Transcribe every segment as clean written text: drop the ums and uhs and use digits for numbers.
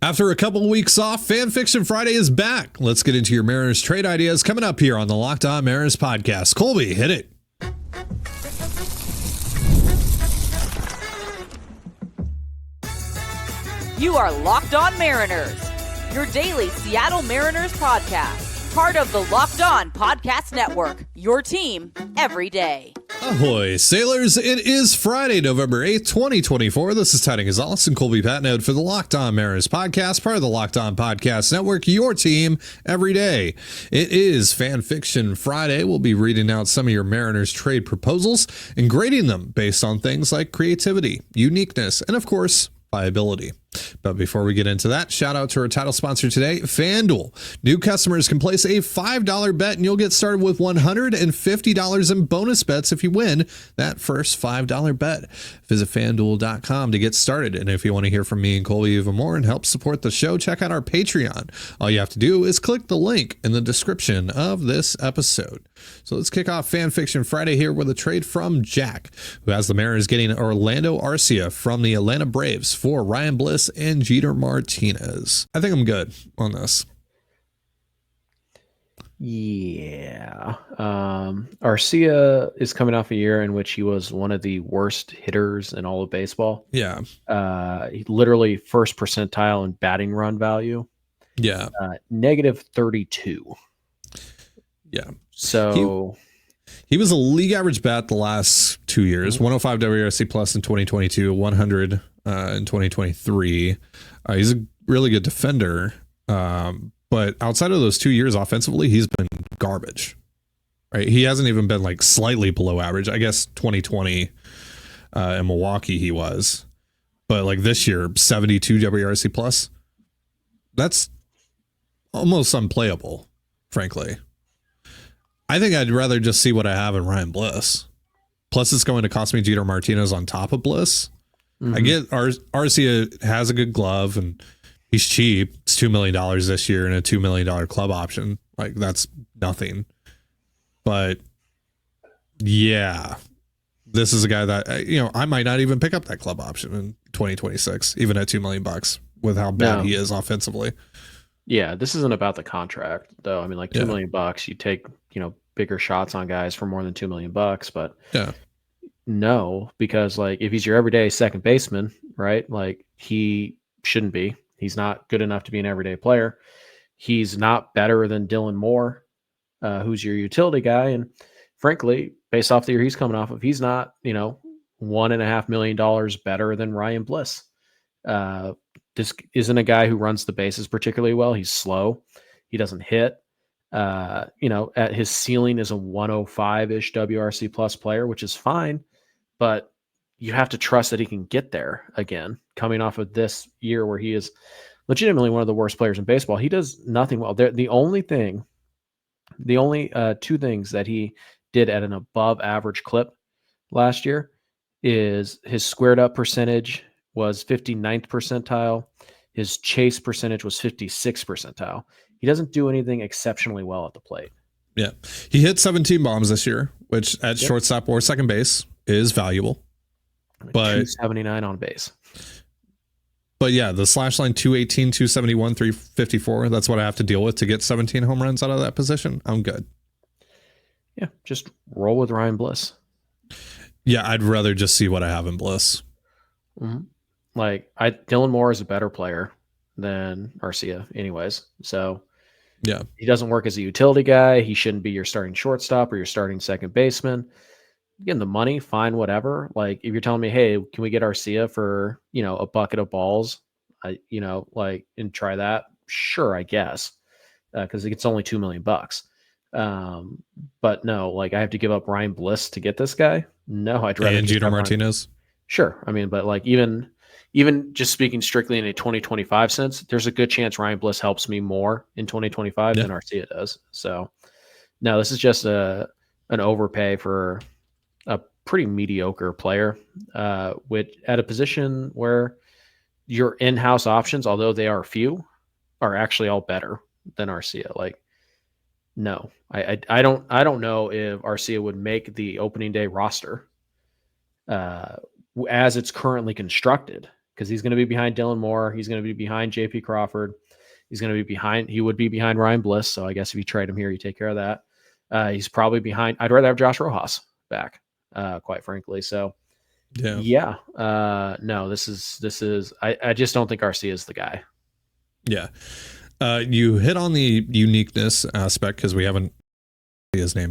After a couple weeks off, Fan Fiction Friday is back. Let's get into your Mariners trade ideas coming up here on the Locked On Mariners podcast. Colby, hit it. You are Locked On Mariners, your daily Seattle Mariners podcast. Part of the Locked On Podcast Network, your team every day. Ahoy, sailors. It is Friday, November 8th, 2024. This is Ty Gonzalez and Colby Patnode for the Locked On Mariners podcast, part of the Locked On Podcast Network, your team every day. It is Fan Fiction Friday. We'll be reading out some of your Mariners trade proposals and grading them based on things like creativity, uniqueness, and of course, viability. But before we get into that, shout out to our title sponsor today, FanDuel. New customers can place a $5 bet and you'll get started with $150 in bonus bets if you win that first $5 bet. Visit FanDuel.com to get started. And if you want to hear from me and Colby even more and help support the show, check out our Patreon. All you have to do is click the link in the description of this episode. So let's kick off Fan Fiction Friday here with a trade from Jack, who has the Mariners getting Orlando Arcia from the Atlanta Braves for Ryan Bliss and Jeter Martinez. I think I'm good on this. Yeah. Arcia is coming off a year in which he was one of the worst hitters in all of baseball. Yeah. He literally first percentile in batting run value. Yeah. Negative 32. Yeah. So he was a league average bat the last 2 years, 105 WRC plus in 2022, 100 in 2023. He's a really good defender. But outside of those 2 years offensively, he's been garbage, right? He hasn't even been like slightly below average. I guess 2020 in Milwaukee he was, but like this year, 72 WRC plus. That's almost unplayable, frankly. I think I'd rather just see what I have in Ryan Bliss. Plus, it's going to cost me Jeter Martinez on top of Bliss. Mm-hmm. I get Arcia has a good glove and he's cheap. It's $2 million this year and a $2 million club option. Like, that's nothing. But yeah, this is a guy that, I might not even pick up that club option in 2026, even at $2 million with how bad he is offensively. Yeah, this isn't about the contract, though. I mean, like $2 million, you take, bigger shots on guys for more than $2 million, but no, because like if he's your everyday second baseman, right? Like he shouldn't be. He's not good enough to be an everyday player. He's not better than Dylan Moore, who's your utility guy. And frankly, based off the year he's coming off of, he's not, $1.5 million better than Ryan Bliss. This isn't a guy who runs the bases particularly well. He's slow. He doesn't hit. At his ceiling is a 105-ish WRC plus player, which is fine, but you have to trust that he can get there again, coming off of this year where he is legitimately one of the worst players in baseball. He does nothing well. The only two things that he did at an above average clip last year is his squared up percentage was 59th percentile. His chase percentage was 56th percentile. He doesn't do anything exceptionally well at the plate. Yeah. He hit 17 bombs this year, which at shortstop or second base is valuable. But 279 on base. But yeah, the slash line 218, 271, 354. That's what I have to deal with to get 17 home runs out of that position. I'm good. Yeah. Just roll with Ryan Bliss. Yeah. I'd rather just see what I have in Bliss. Mm-hmm. Like Dylan Moore is a better player than Arcia anyways. So yeah, he doesn't work as a utility guy. He shouldn't be your starting shortstop or your starting second baseman. Again, the money, fine, whatever. Like if you're telling me, hey, can we get Arcia for, a bucket of balls, and try that? Sure, I guess. Cause it's only $2 million. But no, like I have to give up Ryan Bliss to get this guy. No, I'd rather. And Jeter Martinez. Sure. I mean, but like even just speaking strictly in a 2025 sense, there's a good chance Ryan Bliss helps me more in 2025 than Arcia does. So no, this is just an overpay for a pretty mediocre player, which at a position where your in-house options, although they are few, are actually all better than Arcia. Like, no, I don't know if Arcia would make the opening day roster as it's currently constructed, because he's going to be behind Dylan Moore. He's going to be behind JP Crawford. He would be behind Ryan Bliss. So I guess if you trade him here, you take care of that. He's probably behind. I'd rather have Josh Rojas back, quite frankly. So yeah. No, this is, I just don't think Arcia is the guy. Yeah. You hit on the uniqueness aspect because we haven't his name.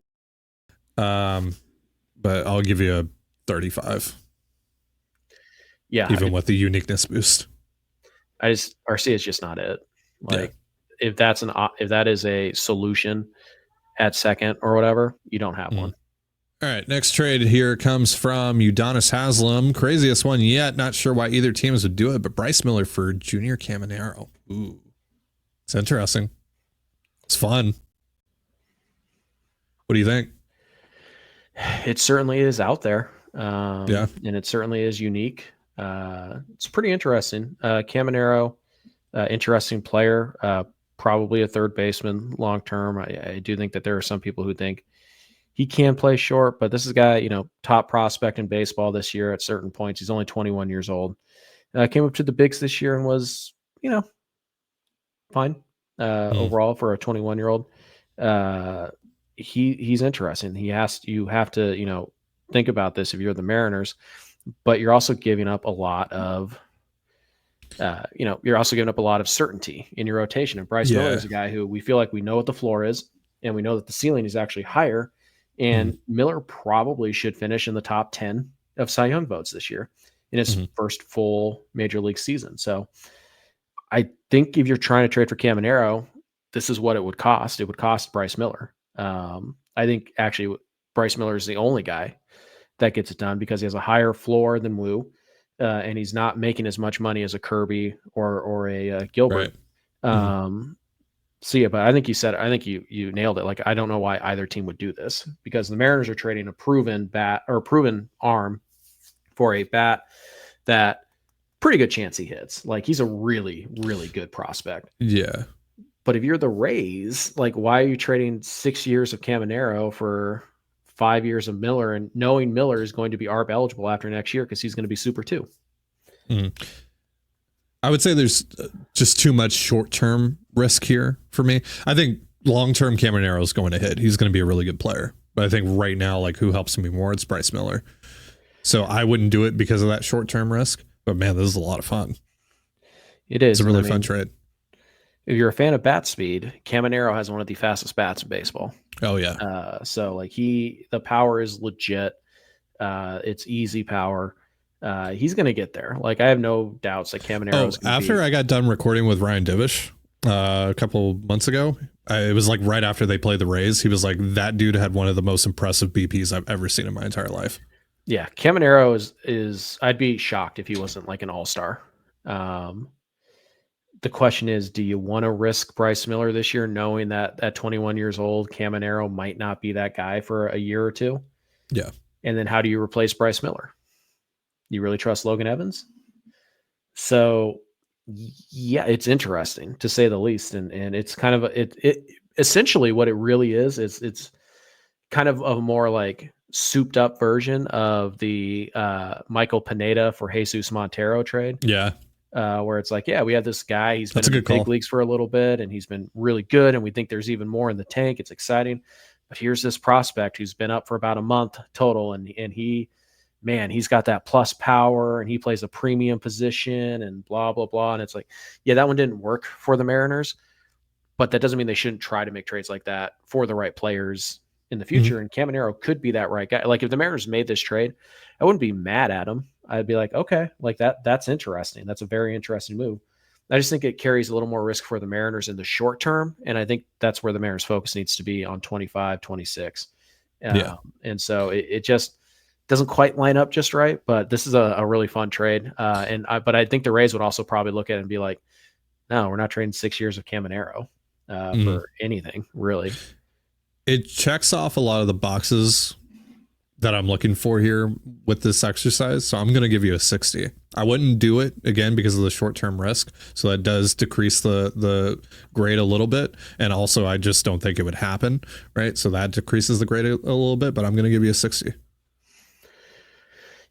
But I'll give you a 35. Yeah. Even with the uniqueness boost. Arcia is just not it. Like if that is a solution at second or whatever, you don't have one. All right. Next trade here comes from Udonis Haslem. Craziest one yet. Not sure why either teams would do it, but Bryce Miller for Junior Caminero. Ooh. It's interesting. It's fun. What do you think? It certainly is out there. And it certainly is unique. It's pretty interesting. Caminero, interesting player, probably a third baseman long term. I do think that there are some people who think he can play short, but this is a guy, top prospect in baseball this year at certain points. He's only 21 years old. Came up to the bigs this year and was, fine overall for a 21-year-old. He's interesting. You have to, think about this if you're the Mariners, but you're also giving up a lot of, certainty in your rotation. And Bryce Miller is a guy who we feel like we know what the floor is, and we know that the ceiling is actually higher. And Miller probably should finish in the top 10 of Cy Young votes this year in his first full major league season. So I think if you're trying to trade for Caminero, this is what it would cost. It would cost Bryce Miller. I think actually Bryce Miller is the only guy that gets it done because he has a higher floor than Woo, and he's not making as much money as a Kirby or a Gilbert. Right. But I think you nailed it. Like, I don't know why either team would do this because the Mariners are trading a proven bat or a proven arm for a bat that pretty good chance he hits. Like, he's a really, really good prospect. Yeah. But if you're the Rays, like, why are you trading 6 years of Caminero for 5 years of Miller and knowing Miller is going to be ARB eligible after next year because he's going to be Super 2? I would say there's just too much short-term risk here for me. I think long-term Caminero is going to hit. He's going to be a really good player. But I think right now, like, who helps me more? It's Bryce Miller. So I wouldn't do it because of that short-term risk. But, man, this is a lot of fun. It is. It's a really fun trade. If you're a fan of bat speed, Caminero has one of the fastest bats in baseball. Oh, yeah. So, like, the power is legit. It's easy power. He's going to get there. Like, I have no doubts that Caminero is going to after I got done recording with Ryan Divish a couple months ago, it was like right after they played the Rays. He was like, that dude had one of the most impressive BPs I've ever seen in my entire life. Yeah, Caminero is I'd be shocked if he wasn't like an all-star. The question is, do you want to risk Bryce Miller this year knowing that at 21 years old, Caminero might not be that guy for a year or two? Yeah. And then how do you replace Bryce Miller? You really trust Logan Evans? So, yeah, it's interesting to say the least. And it's kind of, it essentially what it really is it's kind of a more like souped up version of the Michael Pineda for Jesus Montero trade. Yeah. Where it's like, yeah, we have this guy. He's been in the big leagues for a little bit and he's been really good. And we think there's even more in the tank. It's exciting. But here's this prospect who's been up for about a month total. And he's got that plus power and he plays a premium position and blah, blah, blah. And it's like, yeah, that one didn't work for the Mariners, but that doesn't mean they shouldn't try to make trades like that for the right players in the future. And Caminero could be that right guy. Like, if the Mariners made this trade, I wouldn't be mad at him. I'd be like, okay, like that's interesting. That's a very interesting move. I just think it carries a little more risk for the Mariners in the short term. And I think that's where the Mariners focus needs to be on 25, 26. And so it just doesn't quite line up just right, but this is a really fun trade. But I think the Rays would also probably look at it and be like, no, we're not trading 6 years of Caminero for anything, really. It checks off a lot of the boxes that I'm looking for here with this exercise. So I'm going to give you a 60. I wouldn't do it again because of the short-term risk. So that does decrease the grade a little bit. And also, I just don't think it would happen. Right. So that decreases the grade a little bit, but I'm going to give you a 60.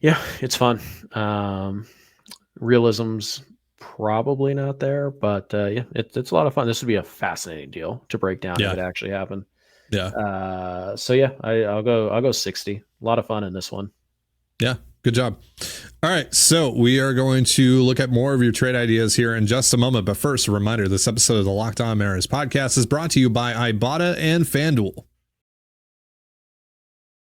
Yeah, it's fun. Realism's probably not there, but yeah, it's a lot of fun. This would be a fascinating deal to break down if it actually happened. Yeah. So yeah, I'll go 60. A lot of fun in this one. Yeah. Good job. All right. So we are going to look at more of your trade ideas here in just a moment. But first, a reminder, this episode of the Locked On Mariners podcast is brought to you by Ibotta and FanDuel.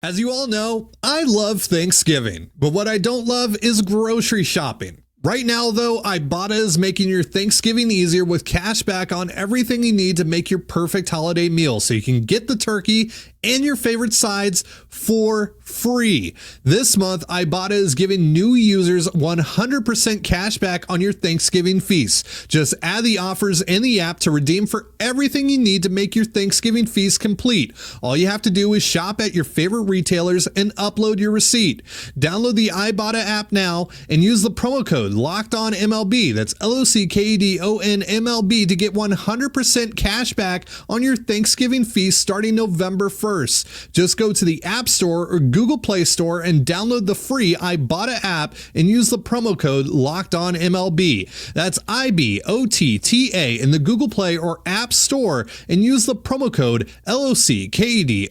As you all know, I love Thanksgiving, but what I don't love is grocery shopping. Right now, though, Ibotta is making your Thanksgiving easier with cash back on everything you need to make your perfect holiday meal, so you can get the turkey and your favorite sides for free. This month, Ibotta is giving new users 100% cash back on your Thanksgiving feast. Just add the offers in the app to redeem for everything you need to make your Thanksgiving feast complete. All you have to do is shop at your favorite retailers and upload your receipt. Download the Ibotta app now and use the promo code LOCKEDONMLB. That's LOCKEDONMLB to get 100% cash back on your Thanksgiving feast starting November 1st. Just go to the App Store or Google Play Store and download the free Ibotta app and use the promo code LOCKEDONMLB. That's IBOTTA in the Google Play or App Store and use the promo code LOCKEDONMLB.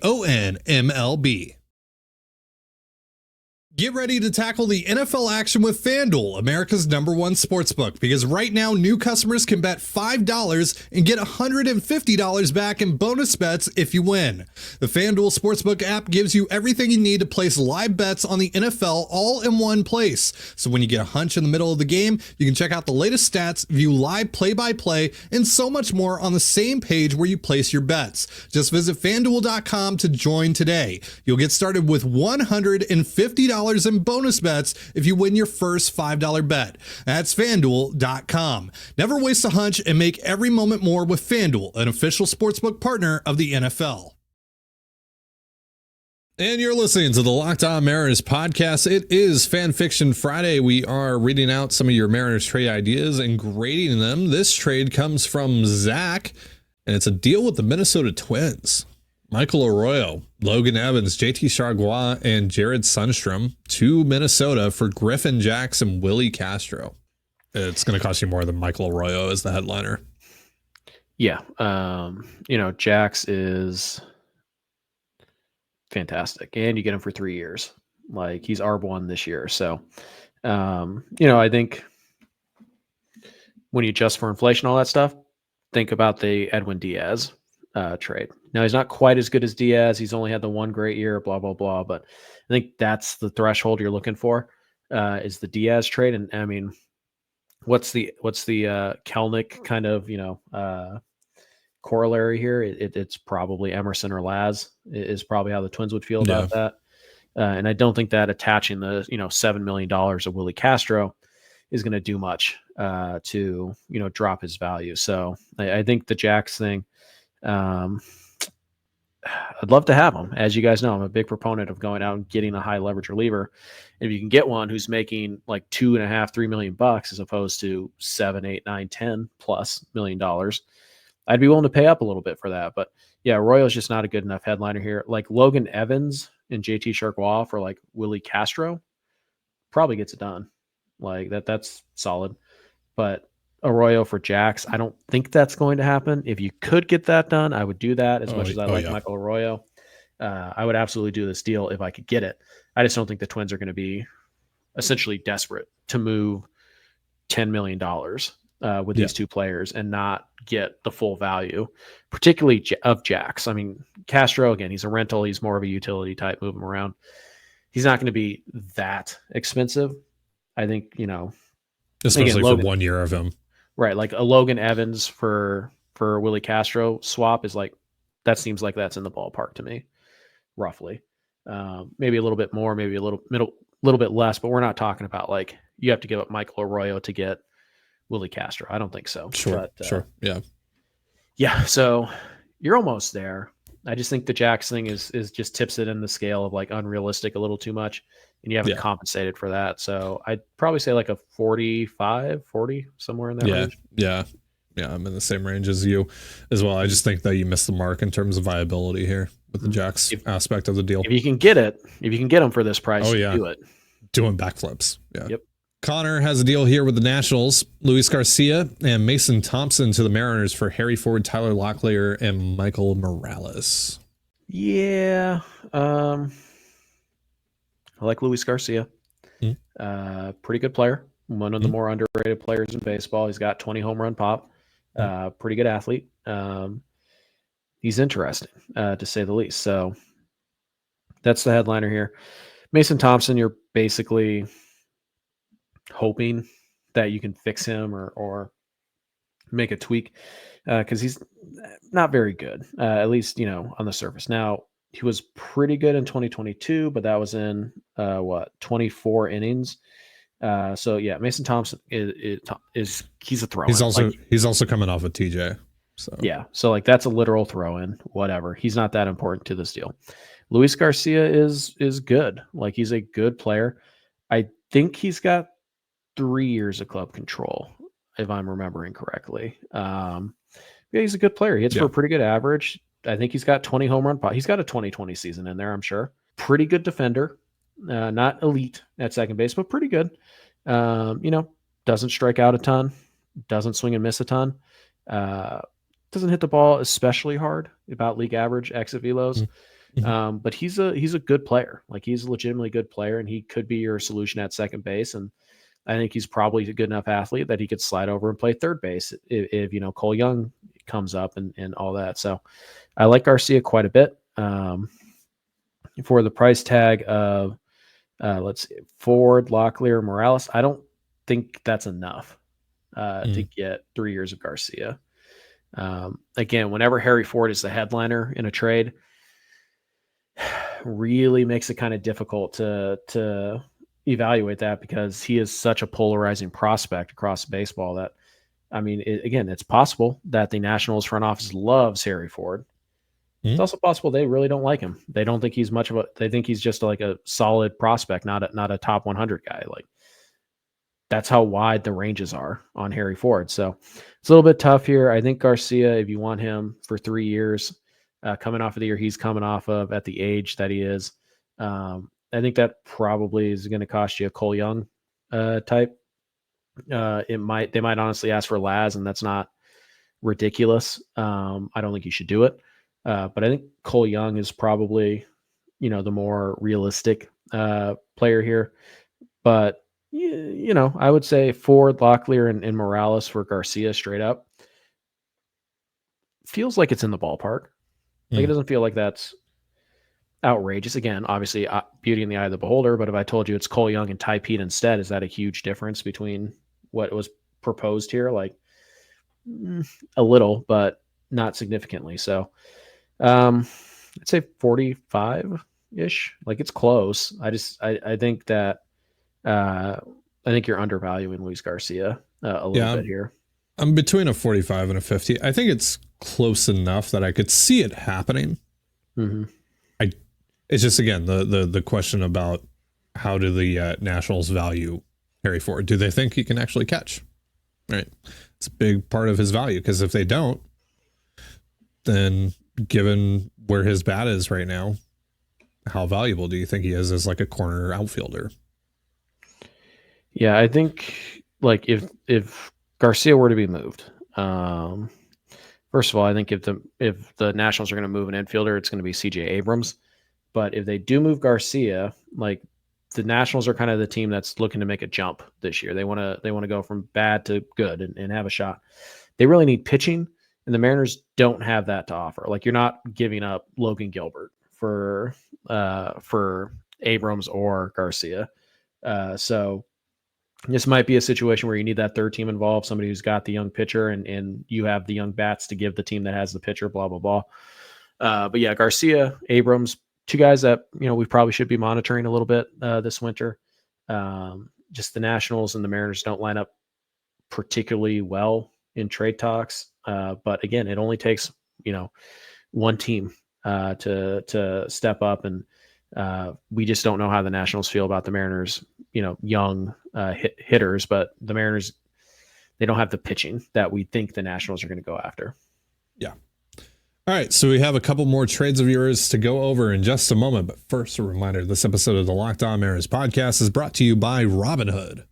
Get ready to tackle the NFL action with FanDuel, America's #1 sportsbook, because right now new customers can bet $5 and get $150 back in bonus bets if you win. The FanDuel Sportsbook app gives you everything you need to place live bets on the NFL all in one place. So when you get a hunch in the middle of the game, you can check out the latest stats, view live play-by-play, and so much more on the same page where you place your bets. Just visit FanDuel.com to join today. You'll get started with $150 in bonus bets if you win your first $5 bet. That's FanDuel.com. Never waste a hunch and make every moment more with FanDuel, an official sportsbook partner of the NFL. And you're listening to the Locked On Mariners podcast. It is Fan Fiction Friday. We are reading out some of your Mariners trade ideas and grading them. This trade comes from Zach, and it's a deal with the Minnesota Twins. Michael Arroyo, Logan Evans, JT Chargois, and Jared Sundstrom to Minnesota for Griffin Jax and Willie Castro. It's going to cost you more than Michael Arroyo as the headliner. Yeah. Jax is fantastic, and you get him for 3 years. Like, he's ARB1 this year. So, I think when you adjust for inflation, all that stuff, think about the Edwin Diaz trade. Now, he's not quite as good as Diaz. He's only had the one great year, blah, blah, blah. But I think that's the threshold you're looking for, is the Diaz trade. And I mean, what's the Kelnick kind of, corollary here? It's probably Emerson or Laz is probably how the Twins would feel about that. And I don't think that attaching the, $7 million of Willie Castro is going to do much to, drop his value. So I think the Jax thing, I'd love to have him. As you guys know, I'm a big proponent of going out and getting a high leverage reliever. And if you can get one who's making like $2.5-3 million as opposed to $7, $8, $9, $10+ million, I'd be willing to pay up a little bit for that. But yeah, Arroyo's just not a good enough headliner here. Like Logan Evans and JT Chargois for like Willie Castro probably gets it done. Like that's solid. But Arroyo for Jax, I don't think that's going to happen. If you could get that done, I would do that as much as I like Michael Arroyo. I would absolutely do this deal if I could get it. I just don't think the Twins are going to be essentially desperate to move $10 million with these two players and not get the full value, particularly of Jax. I mean, Castro, again, he's a rental. He's more of a utility type, move him around. He's not going to be that expensive. I think, especially for 1 year of him. Right, like a Logan Evans for Willie Castro swap is like, that seems like that's in the ballpark to me, roughly. Maybe a little bit more, maybe a little bit less, but we're not talking about like you have to give up Michael Arroyo to get Willie Castro. I don't think so. Sure, yeah. So you're almost there. I just think the Jax thing is just tips it in the scale of like unrealistic a little too much, and you haven't compensated for that. So I'd probably say like a 45, 40, somewhere in that range. Yeah, I'm in the same range as you as well. I just think that you missed the mark in terms of viability here with the Jax aspect of the deal. If you can get them for this price, do it. Doing backflips. Yeah. Yep. Connor has a deal here with the Nationals. Luis Garcia and Mason Thompson to the Mariners for Harry Ford, Tyler Locklear, and Michael Morales. Yeah. I like Luis Garcia. Pretty good player. One of the more underrated players in baseball. He's got 20 home run pop. Pretty good athlete. He's interesting, to say the least. So that's the headliner here. Mason Thompson, you're basically hoping that you can fix him or make a tweak because he's not very good, at least, on the surface. Now, he was pretty good in 2022, but that was in 24 innings. So yeah, Mason Thompson is he's a throw-in. He's also coming off of TJ. So yeah, so that's a literal throw-in. Whatever. He's not that important to this deal. Luis Garcia is good. He's a good player. I think he's got 3 years of club control, if I'm remembering correctly. Yeah, he's a good player. He hits for a pretty good average. I think he's got 20 home run. He's got a 2020 season in there, I'm sure. Pretty good defender. Not elite at second base, but pretty good. Doesn't strike out a ton. Doesn't swing and miss a ton. Doesn't hit the ball especially hard, about league average exit velos. But he's a good player. He's a legitimately good player, and he could be your solution at second base. And I think he's probably a good enough athlete that he could slide over and play third base if Cole Young comes up and all that. So I like Garcia quite a bit. For the price tag of let's see, Ford, Locklear, Morales, I don't think that's enough to get 3 years of Garcia. Again, whenever Harry Ford is the headliner in a trade, really makes it kind of difficult to evaluate that because he is such a polarizing prospect across baseball that, it's possible that the Nationals front office loves Harry Ford. It's also possible they really don't like him. They don't think he's they think he's just a solid prospect, not a top 100 guy. That's how wide the ranges are on Harry Ford. So it's a little bit tough here. I think Garcia, if you want him for 3 years, coming off of the year he's coming off of at the age that he is, I think that probably is going to cost you a Cole Young type. They might honestly ask for Laz, and that's not ridiculous. I don't think you should do it. But I think Cole Young is probably, the more realistic player here. But, I would say Ford, Locklear, and Morales for Garcia straight up feels like it's in the ballpark. It doesn't feel like that's outrageous. Again, obviously, beauty in the eye of the beholder. But if I told you it's Cole Young and Ty Pete instead, is that a huge difference between what was proposed here? A little, but not significantly. So I'd say 45-ish. It's close. I think that I think you're undervaluing Luis Garcia a little bit here. I'm between a 45 and a 50. I think it's close enough that I could see it happening. It's just, again, the question about how do the Nationals value Harry Ford? Do they think he can actually catch? Right. It's a big part of his value, because if they don't, then given where his bat is right now, how valuable do you think he is as a corner outfielder? Yeah, I think if Garcia were to be moved, first of all, I think if the Nationals are going to move an infielder, it's going to be CJ Abrams. But if they do move Garcia, the Nationals are kind of the team that's looking to make a jump this year. They want to go from bad to good and have a shot. They really need pitching, and the Mariners don't have that to offer. You're not giving up Logan Gilbert for Abrams or Garcia. So this might be a situation where you need that third team involved, somebody who's got the young pitcher and you have the young bats to give the team that has the pitcher, blah, blah, blah. But yeah, Garcia, Abrams, two guys that, we probably should be monitoring a little bit this winter. Just the Nationals and the Mariners don't line up particularly well in trade talks. But again, it only takes, one team to step up, and we just don't know how the Nationals feel about the Mariners, young hitters, but the Mariners, they don't have the pitching that we think the Nationals are going to go after. Yeah. All right, so we have a couple more trades of yours to go over in just a moment. But first, a reminder, this episode of the Locked On Mariners podcast is brought to you by Robinhood.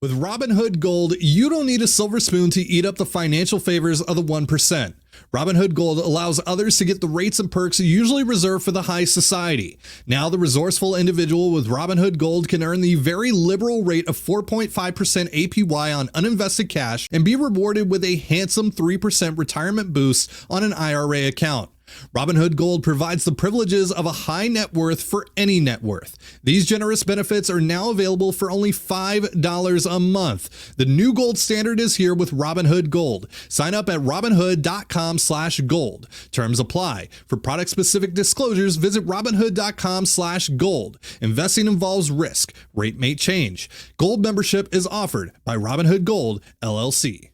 With Robinhood Gold, you don't need a silver spoon to eat up the financial favors of the 1%. Robinhood Gold allows others to get the rates and perks usually reserved for the high society. Now, the resourceful individual with Robinhood Gold can earn the very liberal rate of 4.5% APY on uninvested cash and be rewarded with a handsome 3% retirement boost on an IRA account. Robinhood Gold provides the privileges of a high net worth for any net worth. These generous benefits are now available for only $5 a month. The new gold standard is here with Robinhood Gold. Sign up at robinhood.com/gold. Terms apply. For product-specific disclosures, visit robinhood.com/gold. Investing involves risk. Rate may change. Gold membership is offered by Robinhood Gold, LLC.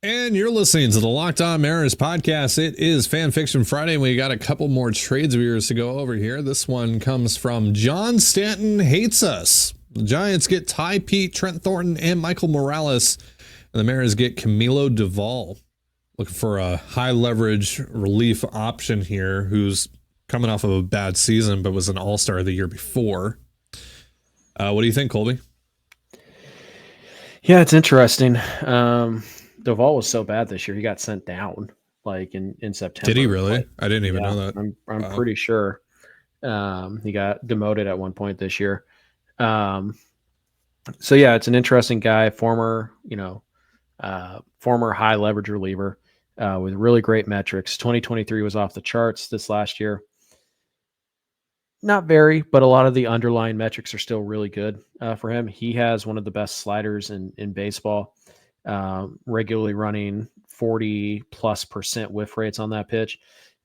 And you're listening to the Locked On Mariners podcast. It is Fan Fiction Friday, and we got a couple more trades viewers to go over here. This one comes from John Stanton Hates Us. The Giants get Ty Pete, Trent Thornton, and Michael Morales, and the Mariners get Camilo Doval. Looking for a high leverage relief option here, who's coming off of a bad season, but was an all-star the year before. What do you think, Colby? Yeah, it's interesting. Doval was so bad this year, he got sent down like in September. Did he really? Like, I didn't even know that. I'm pretty sure he got demoted at one point this year. So yeah, it's an interesting guy, former high leverage reliever with really great metrics. 2023 was off the charts. This last year, not very, but a lot of the underlying metrics are still really good for him. He has one of the best sliders in baseball. Regularly running 40+% whiff rates on that pitch.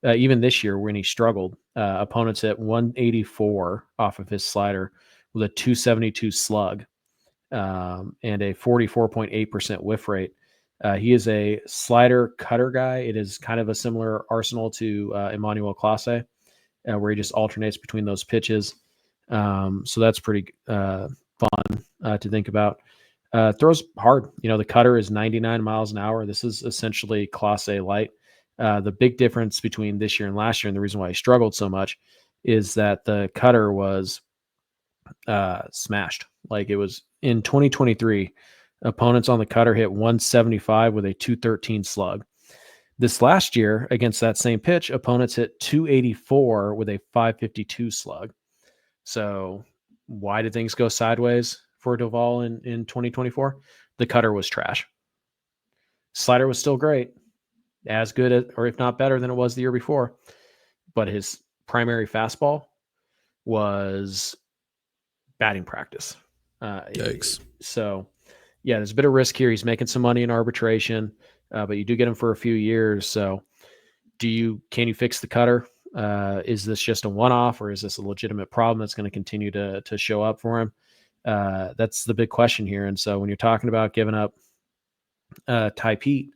Even this year when he struggled, opponents hit 184 off of his slider with a 272 slug and a 44.8% whiff rate. He is a slider cutter guy. It is kind of a similar arsenal to Emmanuel Clase, where he just alternates between those pitches. So that's pretty fun to think about. Throws hard. The cutter is 99 miles an hour. This is essentially Class A light. The big difference between this year and last year, and the reason why he struggled so much, is that the cutter was smashed. Like it was in 2023, opponents on the cutter hit 175 with a 213 slug. This last year, against that same pitch, opponents hit 284 with a 552 slug. So why did things go sideways for Doval in 2024? The cutter was trash. Slider was still great, as good as, or if not better than it was the year before, but his primary fastball was batting practice. Yikes. So yeah, there's a bit of risk here. He's making some money in arbitration, but you do get him for a few years. So can you fix the cutter? Is this just a one-off, or is this a legitimate problem that's going to continue to show up for him? That's the big question here. And so when you're talking about giving up Ty Pete,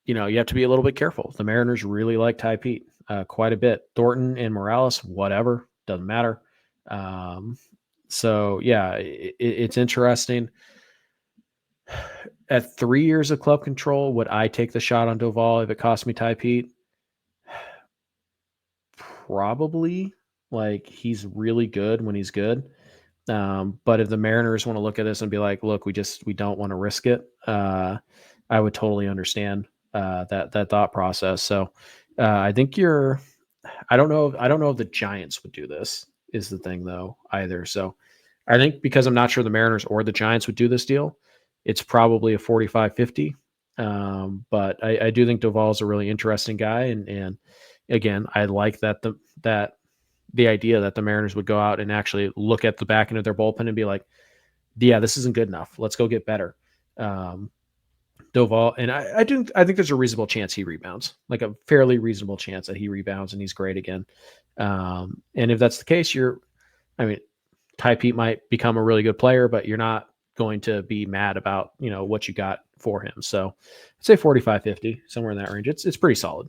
you have to be a little bit careful. The Mariners really like Ty Pete quite a bit. Thornton and Morales, whatever, doesn't matter. So yeah, it's interesting. At 3 years of club control, would I take the shot on Doval if it cost me Ty Pete? Probably. Like, he's really good when he's good. But if the Mariners want to look at this and be like, look, we don't want to risk it, I would totally understand that thought process. So I think I don't know if the Giants would do this, is the thing though, either. So I think because I'm not sure the Mariners or the Giants would do this deal, it's probably a 45-50. But I do think Doval is a really interesting guy. And again, I like that the idea that the Mariners would go out and actually look at the back end of their bullpen and be like, yeah, this isn't good enough. Let's go get better. Doval, and I think there's a reasonable chance he rebounds, like a fairly reasonable chance that he rebounds and he's great again. And if that's the case, Ty Pete might become a really good player, but you're not going to be mad about, what you got for him. So I'd say 45-50, somewhere in that range. It's pretty solid.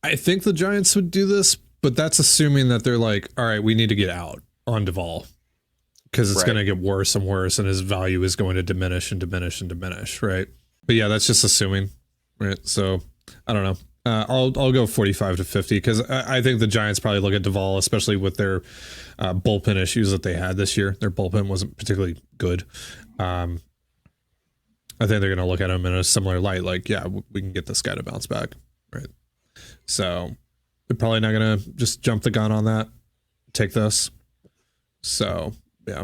I think the Giants would do this, but that's assuming that they're like, all right, we need to get out on Doval because it's going to get worse and worse, and his value is going to diminish and diminish and diminish, right? But yeah, that's just assuming, right? So I don't know. I'll go 45 to 50 because I think the Giants probably look at Doval, especially with their bullpen issues that they had this year. Their bullpen wasn't particularly good. I think they're going to look at him in a similar light. Like, yeah, we can get this guy to bounce back, right? So they're probably not going to just jump the gun on that. Take this. So yeah,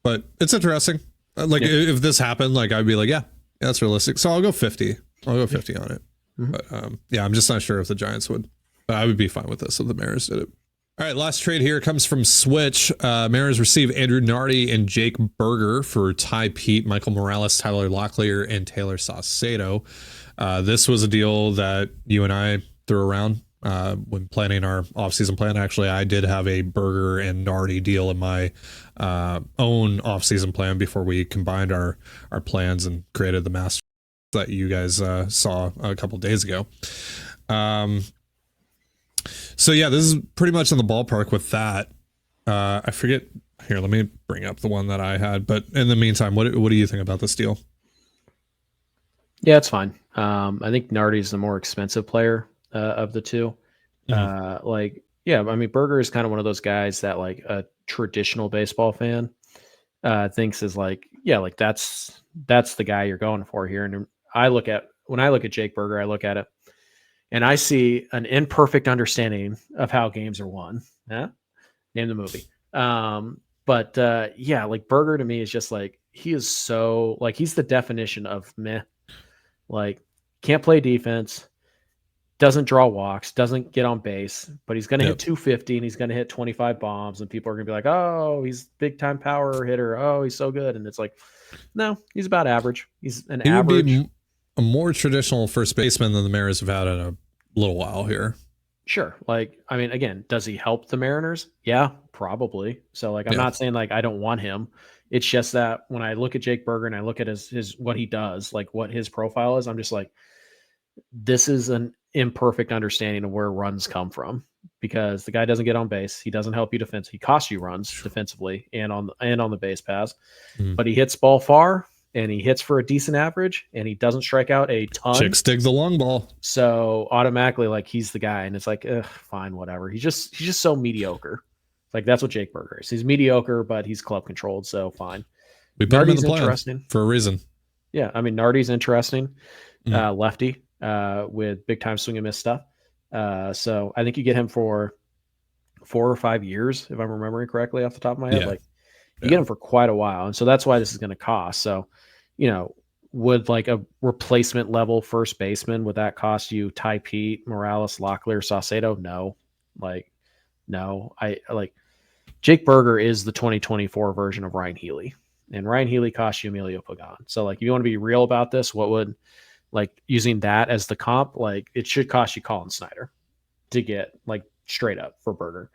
but it's interesting. If this happened, like I'd be like, yeah, that's realistic. So I'll go 50. I'll go 50 on it. Mm-hmm. But yeah, I'm just not sure if the Giants would. But I would be fine with this if the Mariners did it. All right, last trade here comes from Switch. Mariners receive Andrew Nardi and Jake Berger for Ty Pete, Michael Morales, Tyler Locklear, and Taylor Saucedo. This was a deal that you and I threw around when planning our offseason plan. Actually, I did have a Berger and Nardi deal in my own offseason plan before we combined our plans and created the master that you guys saw a couple days ago. So yeah, this is pretty much in the ballpark with that. I forget here. Let me bring up the one that I had. But in the meantime, what do you think about this deal? Yeah, it's fine. I think Nardi's the more expensive player of the two. Mm-hmm. I mean, Berger is kind of one of those guys that like a traditional baseball fan thinks is like, yeah, like that's the guy you're going for here. And when I look at Jake Berger, I look at it and I see an imperfect understanding of how games are won. Yeah? Name the movie. Like Berger to me is just like, he is so like, he's the definition of meh. Like, can't play defense, doesn't draw walks, doesn't get on base, but he's going to hit 250 and he's going to hit 25 bombs and people are going to be like, oh, he's big time power hitter. Oh, he's so good. And it's like, no, he's about average. He's an average. Would be a more traditional first baseman than the Mariners have had in a little while here. Sure. Like, I mean, again, does he help the Mariners? Yeah, probably. So like, I'm not saying like, I don't want him. It's just that when I look at Jake Berger and I look at his what he does, like what his profile is, I'm just like, this is an imperfect understanding of where runs come from because the guy doesn't get on base. He doesn't help you defense. He costs you runs defensively and on the base pass, but he hits ball far and he hits for a decent average and he doesn't strike out a ton. Chicks dig the long ball. So automatically like he's the guy and it's like, fine, whatever. He's just so mediocre. Like that's what Jake Berger is. He's mediocre, but he's club controlled. So fine. We put him in the plan for a reason. Yeah. I mean, Nardi's interesting. Lefty. With big time swing and miss stuff. So I think you get him for 4 or 5 years, if I'm remembering correctly off the top of my head. Like you get him for quite a while. And so that's why this is going to cost. So, would like a replacement level first baseman, would that cost you Ty Pete, Morales, Locklear, Saucedo? No. I like Jake Berger is the 2024 version of Ryan Healy. And Ryan Healy cost you Emilio Pagan. So like, if you want to be real about this, what would like using that as the comp, like it should cost you Colin Snyder to get like straight up for Berger.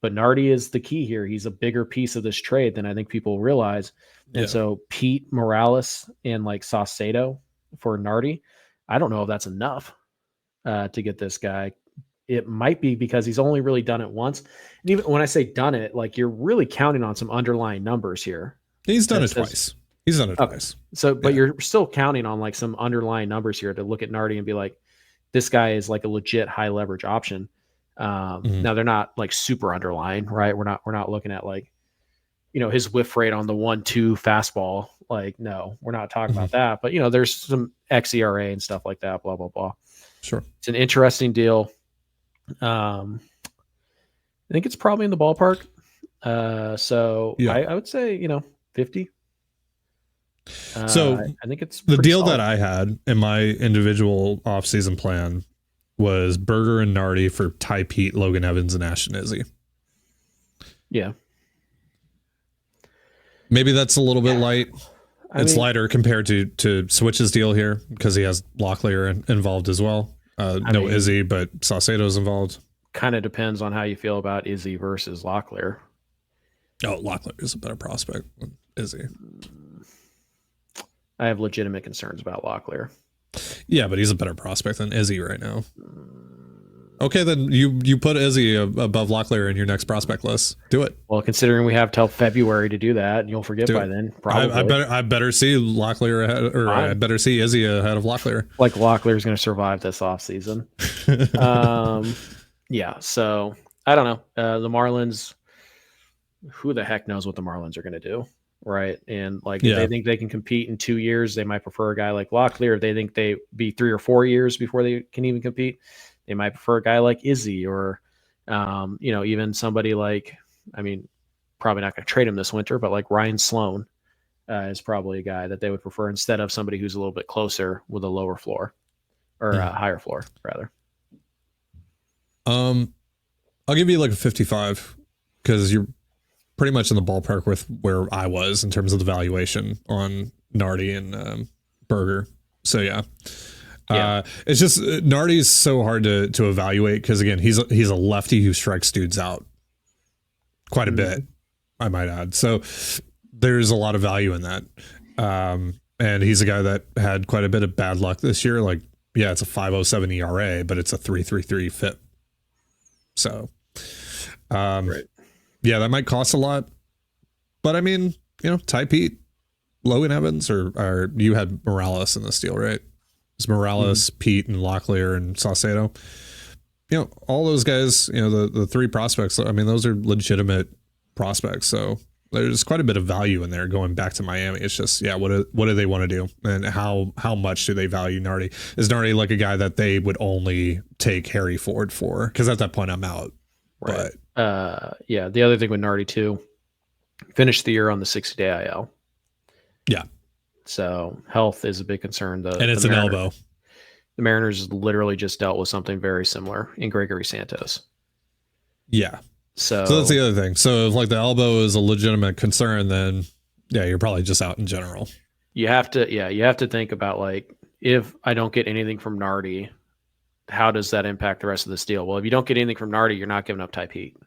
But Nardi is the key here. He's a bigger piece of this trade than I think people realize. And so Pete, Morales, and like Saucedo for Nardi, I don't know if that's enough to get this guy. It might be because he's only really done it once. And even when I say done it, like you're really counting on some underlying numbers here. He's done it twice. He's done it twice. So, but you're still counting on like some underlying numbers here to look at Nardi and be like, this guy is like a legit high leverage option. Now they're not like super underlying, right? We're not looking at like, his whiff rate on the 1-2 fastball. Like, no, we're not talking about that, but there's some xERA and stuff like that, blah, blah, blah. Sure. It's an interesting deal. I think it's probably in the ballpark. I would say, 50. So I think it's the deal solid. that I had in my individual offseason plan was Berger and Nardi for Ty Pete, Logan Evans, and Ashton Izzy. Yeah. Maybe that's a little bit light. It's lighter compared to Switch's deal here because he has Locklear involved as well. Izzy, but Saucedo's involved. Kind of depends on how you feel about Izzy versus Locklear. Oh, Locklear is a better prospect than Izzy. I have legitimate concerns about Locklear. Yeah, but he's a better prospect than Izzy right now. Okay, then you put Izzy above Locklear in your next prospect list. Do it. Well, considering we have till February to do that, and you'll forget by then. Probably. I better see Locklear ahead, or I better see Izzy ahead of Locklear. Like Locklear is going to survive this offseason. Yeah. So I don't know. The Marlins. Who the heck knows what the Marlins are going to do, right? And if they think they can compete in 2 years, they might prefer a guy like Locklear. If they think they be 3 or 4 years before they can even compete, they might prefer a guy like Izzy or, even somebody like, probably not going to trade him this winter, but like Ryan Sloan is probably a guy that they would prefer instead of somebody who's a little bit closer with a lower floor or a higher floor, rather. I'll give you like a 55 because you're pretty much in the ballpark with where I was in terms of the valuation on Nardi and Berger. So yeah. It's just Nardi's so hard to evaluate because again he's a lefty who strikes dudes out quite a bit, I might add. So there's a lot of value in that, and he's a guy that had quite a bit of bad luck this year. Like it's a 5.07 ERA, but it's a 3.33 FIP. So that might cost a lot, but Ty Pete, Logan Evans, or you had Morales in this deal, right? It's Morales, Pete, and Locklear, and Saucedo. All those guys, the 3 prospects, those are legitimate prospects. So there's quite a bit of value in there going back to Miami. It's just, what do they want to do? And how much do they value Nardi? Is Nardi like a guy that they would only take Harry Ford for? Because at that point, I'm out. Right. But the other thing with Nardi, too, finished the year on the 60-day IL. Yeah. So health is a big concern. And it's an elbow. The Mariners literally just dealt with something very similar in Gregory Santos. Yeah. So that's the other thing. So if the elbow is a legitimate concern, then you're probably just out in general. You have to think about if I don't get anything from Nardi, how does that impact the rest of this deal? Well, if you don't get anything from Nardi, you're not giving up Ty Pete.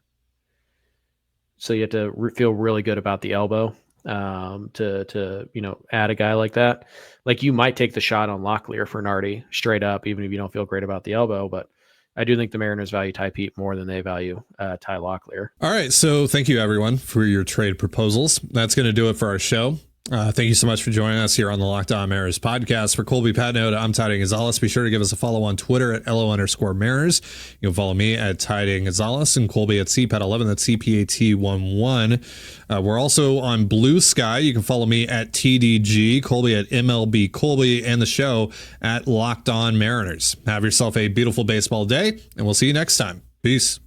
So you have to feel really good about the elbow. To add a guy like that, you might take the shot on Locklear for Nardi straight up, even if you don't feel great about the elbow. But I do think the Mariners value Ty Pete more than they value Ty Locklear. All right, so thank you everyone for your trade proposals. That's going to do it for our show. Thank you so much for joining us here on the Locked On Mariners podcast. For Colby Patnode, I'm Tiding Gonzalez. Be sure to give us a follow on Twitter at LO_Mariners. You can follow me at Tiding Gonzalez and Colby at CPAT11. That's CPAT11. We're also on Blue Sky. You can follow me at TDG, Colby at MLB Colby, and the show at Locked On Mariners. Have yourself a beautiful baseball day, and we'll see you next time. Peace.